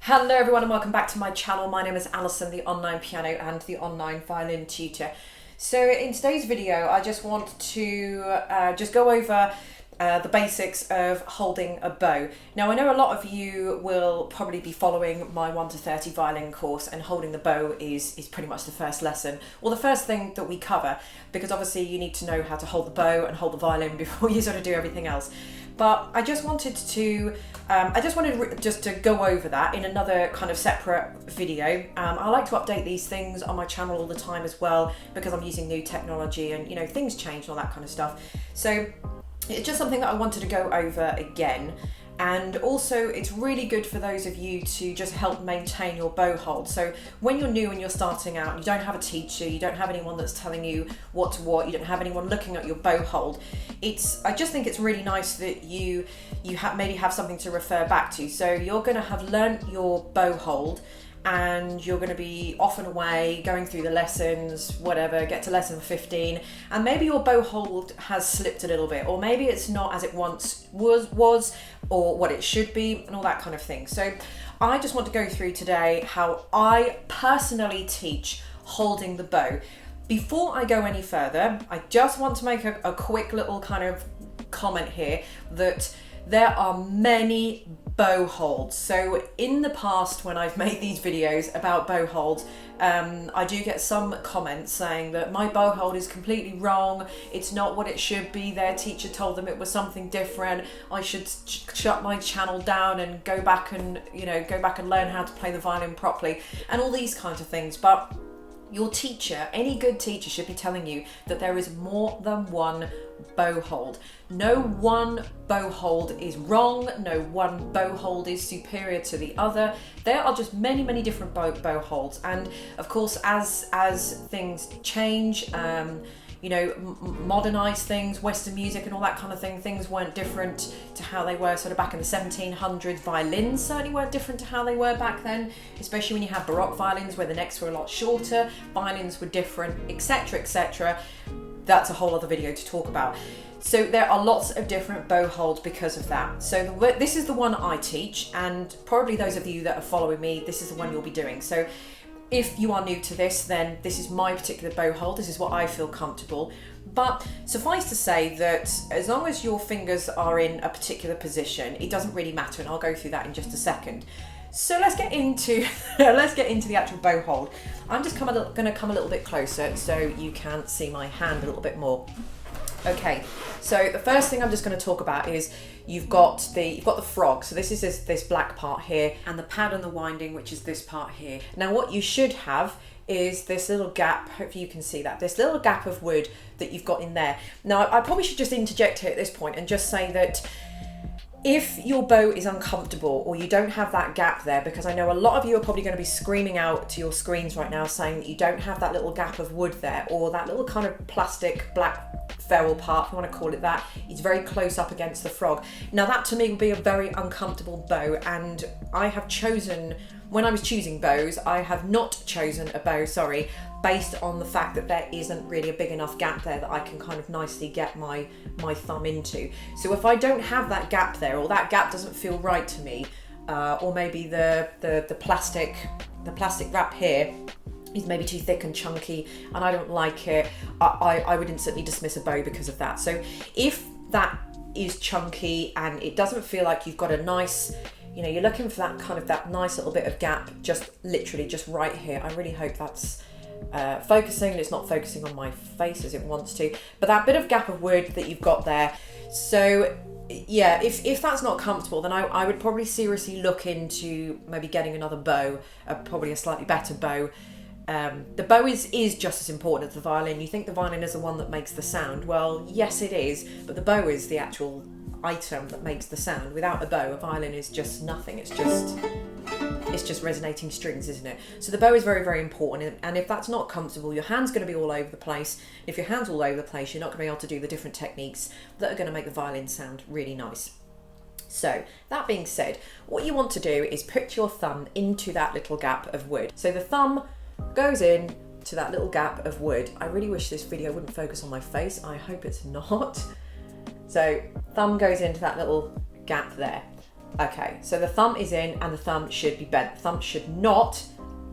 Hello everyone and welcome back to my channel. My name is Alison, the online piano and the online violin tutor. So in today's video I just want to just go over the basics of holding a bow. Now I know a lot of you will probably be following my 1 to 30 violin course, and holding the bow is pretty much the first lesson, or the first thing that we cover, because obviously you need to know how to hold the bow and hold the violin before you sort of do everything else. But I just wanted to just to go over that in another kind of separate video. I like to update these things on my channel all the time as well, because I'm using new technology and things change and all that kind of stuff. So it's just something that I wanted to go over again. And also it's really good for those of you to just help maintain your bow hold. So when you're new and you're starting out, you don't have a teacher, you don't have anyone that's telling you what, you don't have anyone looking at your bow hold. I just think it's really nice that you maybe have something to refer back to. So you're going to have learnt your bow hold, and you're going to be off and away, going through the lessons, whatever, get to lesson 15, and maybe your bow hold has slipped a little bit, or maybe it's not as it once was, or what it should be, and all that kind of thing. So I just want to go through today how I personally teach holding the bow. Before I go any further, I just want to make a quick little kind of comment here that there are many bow holds. So in the past, when I've made these videos about bow holds, I do get some comments saying that my bow hold is completely wrong, it's not what it should be, their teacher told them it was something different, I should shut my channel down and go back and learn how to play the violin properly, and all these kinds of things. But your teacher, any good teacher, should be telling you that there is more than one bow hold. No one bow hold is wrong, no one bow hold is superior to the other. There are just many different bow holds, and of course as things change, modernize things, Western music and all that kind of thing, things weren't different to how they were sort of back in the 1700s. Violins certainly weren't different to how they were back then, especially when you had Baroque violins where the necks were a lot shorter, violins were different, etc, etc. That's a whole other video to talk about. So there are lots of different bow holds because of that. So this is the one I teach, and probably those of you that are following me, this is the one you'll be doing. So if you are new to this, then this is my particular bow hold. This is what I feel comfortable. But suffice to say that as long as your fingers are in a particular position, it doesn't really matter, and I'll go through that in just a second. So let's get into the actual bow hold. I'm just going to come a little bit closer so you can see my hand a little bit more. Okay, so the first thing I'm just going to talk about is you've got the frog. So this is this black part here, and the pad and the winding, which is this part here. Now what you should have is this little gap, hopefully you can see that, this little gap of wood that you've got in there. Now I probably should just interject here at this point and just say that if your bow is uncomfortable or you don't have that gap there, because I know a lot of you are probably going to be screaming out to your screens right now saying that you don't have that little gap of wood there, or that little kind of plastic black ferrule part, if you want to call it that, is very close up against the frog. Now that to me would be a very uncomfortable bow, and I have chosen, when I was choosing bows, I have not chosen a bow, based on the fact that there isn't really a big enough gap there that I can kind of nicely get my thumb into. So if I don't have that gap there, or that gap doesn't feel right to me, or maybe the plastic wrap here is maybe too thick and chunky and I don't like it, I would instantly dismiss a bow because of that. So if that is chunky and it doesn't feel like you've got a nice, you're looking for that nice little bit of gap, just literally just right here. I really hope that's focusing, and it's not focusing on my face as it wants to, but that bit of gap of wood that you've got there. So yeah, if that's not comfortable, then I would probably seriously look into maybe getting another bow, probably a slightly better bow. The bow is just as important as the violin. You think the violin is the one that makes the sound. Well, yes it is, but the bow is the actual item that makes the sound. Without a bow, a violin is just nothing. It's just resonating strings, isn't it? So the bow is very important, and if that's not comfortable, your hand's going to be all over the place. If your hand's all over the place, you're not going to be able to do the different techniques that are going to make the violin sound really nice. So that being said, what you want to do is put your thumb into that little gap of wood. So the thumb goes in to that little gap of wood. I really wish this video wouldn't focus on my face. I hope it's not. So thumb goes into that little gap there. Okay, so the thumb is in and the thumb should be bent. The thumb should not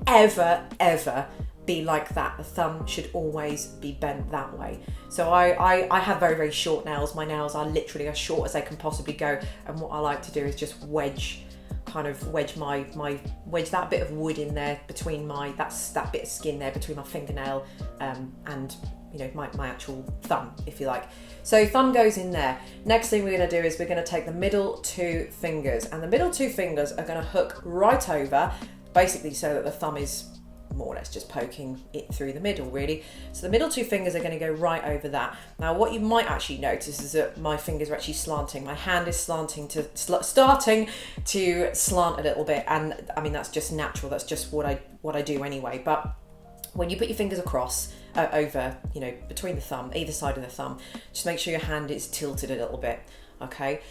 ever, ever be like that. The thumb should always be bent that way. So I have very, very short nails. My nails are literally as short as they can possibly go. And what I like to do is just wedge that bit of wood in there between that bit of skin there between my fingernail and my actual thumb, if you like. So thumb goes in there. Next thing we're going to do is we're going to take the middle two fingers, and the middle two fingers are going to hook right over, basically so that the thumb is more or less just poking it through the middle, really. So the middle two fingers are going to go right over that. Now what you might actually notice is that my fingers are actually slanting. My hand is starting to slant a little bit, and I mean that's just natural. That's just what I do anyway. But when you put your fingers across over, between the thumb, either side of the thumb, just make sure your hand is tilted a little bit. Okay,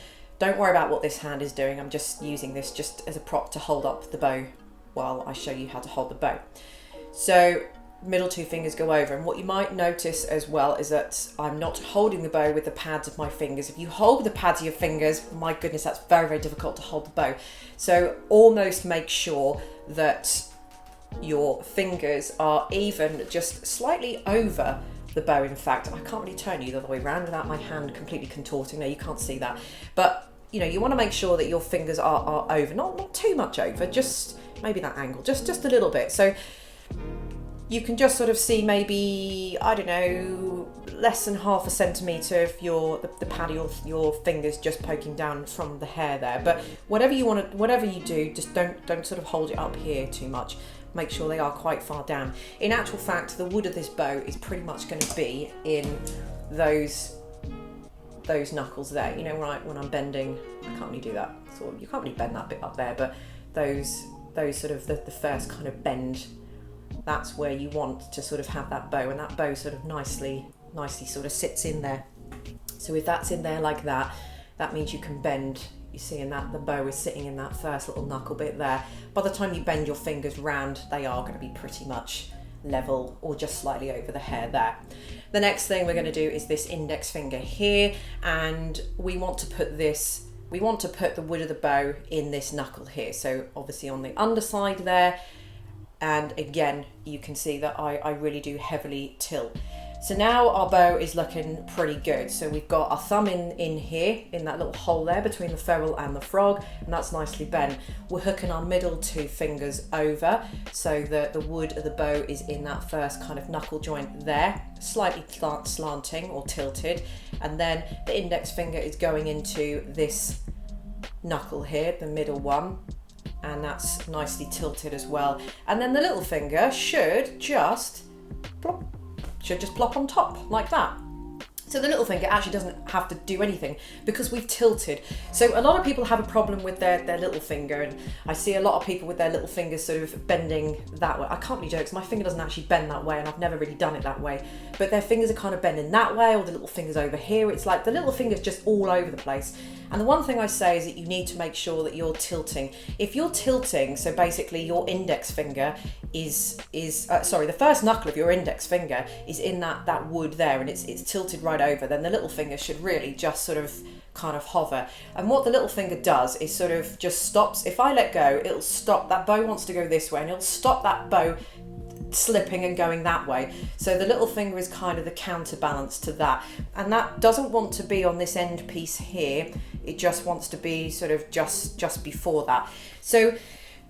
don't worry about what this hand is doing. I'm just using this just as a prop to hold up the bow while I show you how to hold the bow. So middle two fingers go over, and what you might notice as well is that I'm not holding the bow with the pads of my fingers. If you hold with the pads of your fingers, my goodness, that's very, very difficult to hold the bow. So almost make sure that your fingers are even just slightly over the bow. In fact, I can't really turn you the other way around without my hand completely contorting. No, you can't see that, but you want to make sure that your fingers are over, not too much over, just maybe that angle, just a little bit. So you can just sort of see maybe, I don't know, less than half a centimetre of the pad of your fingers just poking down from the hair there. But whatever you do, just don't sort of hold it up here too much. Make sure they are quite far down. In actual fact, the wood of this bow is pretty much going to be in those knuckles there. Right when I'm bending, I can't really do that. So you can't really bend that bit up there, but those sort of the first kind of bend, that's where you want to sort of have that bow, and that bow sort of nicely sort of sits in there. So if that's in there like that, that means you can bend. You're seeing that the bow is sitting in that first little knuckle bit there. By the time you bend your fingers round, they are going to be pretty much level or just slightly over the hair there. The next thing we're going to do is this index finger here, and we want to put the wood of the bow in this knuckle here. So obviously on the underside there, and again you can see that I really do heavily tilt. So now our bow is looking pretty good. So we've got our thumb in here, in that little hole there between the ferrule and the frog, and that's nicely bent. We're hooking our middle two fingers over so that the wood of the bow is in that first kind of knuckle joint there, slightly slanting or tilted, and then the index finger is going into this knuckle here, the middle one, and that's nicely tilted as well. And then the little finger should just plop on top like that. So the little finger actually doesn't have to do anything because we've tilted. So a lot of people have a problem with their little finger, and I see a lot of people with their little fingers sort of bending that way. I can't really do it because my finger doesn't actually bend that way, and I've never really done it that way. But their fingers are kind of bending that way, or the little finger's over here. It's like the little finger's just all over the place. And the one thing I say is that you need to make sure that you're tilting. If you're tilting, so basically your index finger the first knuckle of your index finger is in that wood there, and it's tilted right over, then the little finger should really just sort of kind of hover. And what the little finger does is sort of just stops. If I let go, it'll stop. That bow wants to go this way, and it'll stop that bow slipping and going that way. So the little finger is kind of the counterbalance to that, and that doesn't want to be on this end piece here. It just wants to be sort of just before that. So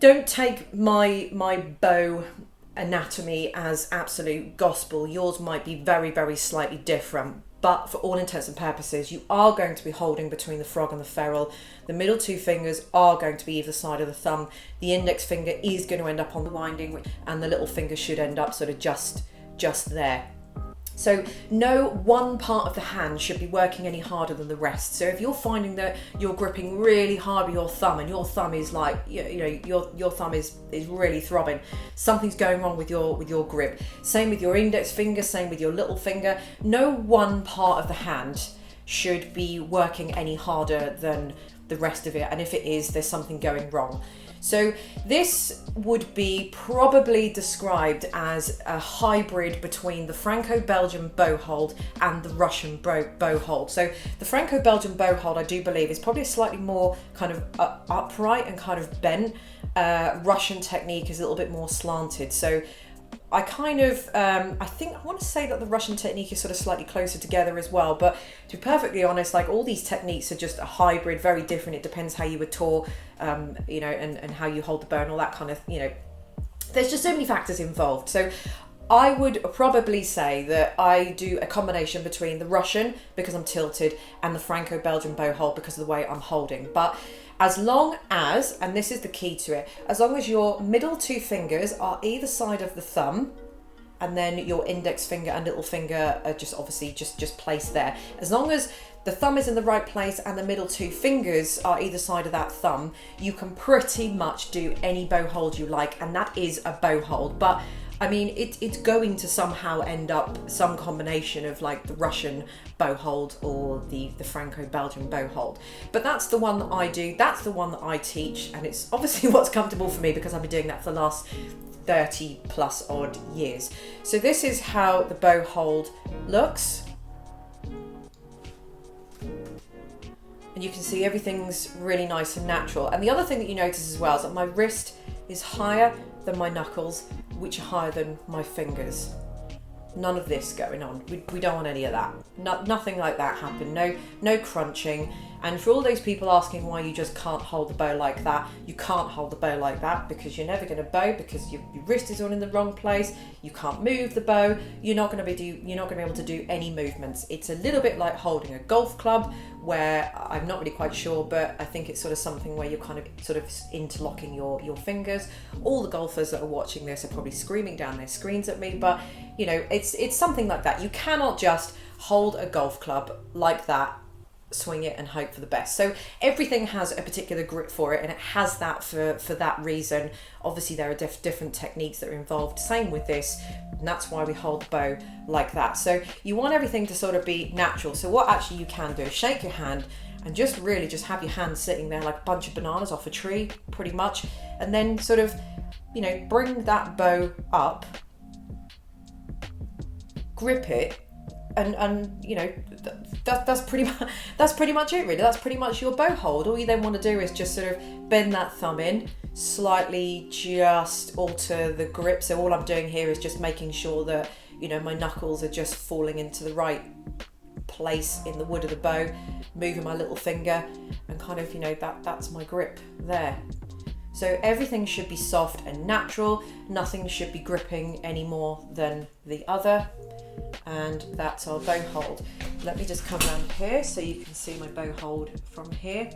don't take my bow anatomy as absolute gospel. Yours might be very, very slightly different, but for all intents and purposes, you are going to be holding between the frog and the ferrule. The middle two fingers are going to be either side of the thumb. The index finger is going to end up on the winding, and the little finger should end up sort of just there. So no one part of the hand should be working any harder than the rest. So if you're finding that you're gripping really hard with your thumb, and your thumb is like, your thumb is really throbbing, something's going wrong with your grip. Same with your index finger, same with your little finger. No one part of the hand should be working any harder than the rest of it. And if it is, there's something going wrong. So this would be probably described as a hybrid between the Franco-Belgian bow hold and the Russian bow hold. So the Franco-Belgian bow hold, I do believe, is probably slightly more kind of upright and kind of bent. Russian technique is a little bit more slanted. So I kind of, I think, I want to say that the Russian technique is sort of slightly closer together as well, but to be perfectly honest, like all these techniques are just a hybrid, very different. It depends how you were taught, you know, and how you hold the bow and all that kind of, you know, there's just so many factors involved. So I would probably say that I do a combination between the Russian, because I'm tilted, and the Franco-Belgian bow hold because of the way I'm holding. But as long as, and this is the key to it, as long as your middle two fingers are either side of the thumb, and then your index finger and little finger are just obviously just placed there. As long as the thumb is in the right place and the middle two fingers are either side of that thumb, you can pretty much do any bow hold you like, and that is a bow hold. But I mean, it's going to somehow end up some combination of like the Russian bow hold or the Franco-Belgian bow hold. But that's the one that I do, that's the one that I teach, and it's obviously what's comfortable for me because I've been doing that for the last 30 plus odd years. So this is how the bow hold looks. And you can see everything's really nice and natural. And the other thing that you notice as well is that my wrist is higher than my knuckles, which are higher than my fingers. None of this going on. We don't want any of that. Nothing like that happen. No crunching. And for all those people asking why you just can't hold the bow like that, you can't hold the bow like that because you're never going to bow, because your wrist is all in the wrong place. You can't move the bow. You're not going to be able to do any movements. It's a little bit like holding a golf club, where I'm not really quite sure, but I think it's sort of something where you're kind of sort of interlocking your fingers. All the golfers that are watching this are probably screaming down their screens at me, but you know, it's something like that. You cannot just hold a golf club like that, swing it and hope for the best. So everything has a particular grip for it, and it has that for that reason. Obviously there are different techniques that are involved. Same with this, and that's why we hold the bow like that. So you want everything to sort of be natural. So what actually you can do is shake your hand and just really just have your hand sitting there like a bunch of bananas off a tree, pretty much, and then sort of, you know, bring that bow up, grip it, and you know, that's pretty much it really. That's pretty much your bow hold. All you then want to do is just sort of bend that thumb in slightly, just alter the grip. So all I'm doing here is just making sure that, you know, my knuckles are just falling into the right place in the wood of the bow, moving my little finger, and kind of, you know, that's my grip there. So everything should be soft and natural. Nothing should be gripping any more than the other. And that's our bow hold. Let me just come around here so you can see my bow hold from here.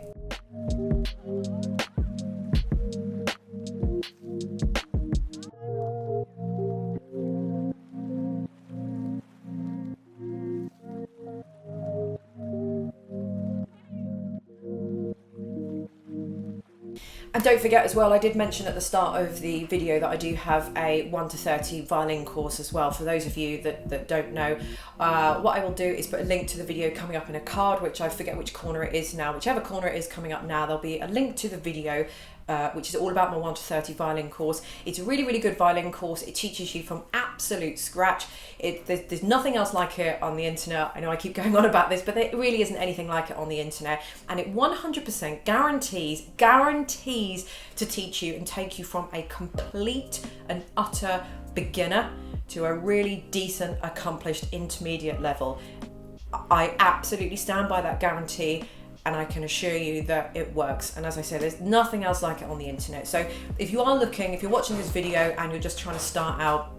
And don't forget as well, I did mention at the start of the video that I do have a 1 to 30 violin course as well. For those of you that don't know, what I will do is put a link to the video coming up in a card, which I forget which corner it is now. Whichever corner it is coming up now, there'll be a link to the video which is all about my 1 to 30 violin course. It's a really, really good violin course. It teaches you from absolute scratch. There's nothing else like it on the internet. I know I keep going on about this, but there really isn't anything like it on the internet. And it 100% guarantees to teach you and take you from a complete and utter beginner to a really decent, accomplished intermediate level. I absolutely stand by that guarantee, and I can assure you that it works. And as I said, there's nothing else like it on the internet. So if you're watching this video and you're just trying to start out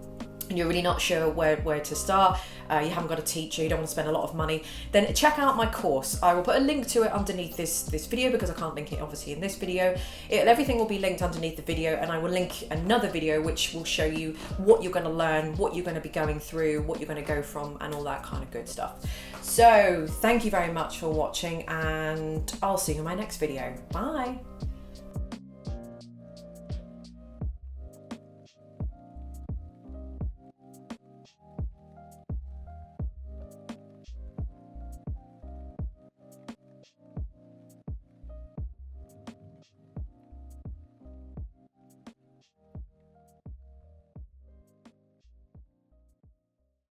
and you're really not sure where to start, you haven't got a teacher, you don't want to spend a lot of money, then check out my course. I will put a link to it underneath this video because I can't link it obviously in this video. Everything will be linked underneath the video, and I will link another video which will show you what you're going to learn, what you're going to be going through, what you're going to go from, and all that kind of good stuff. So thank you very much for watching, and I'll see you in my next video. Bye.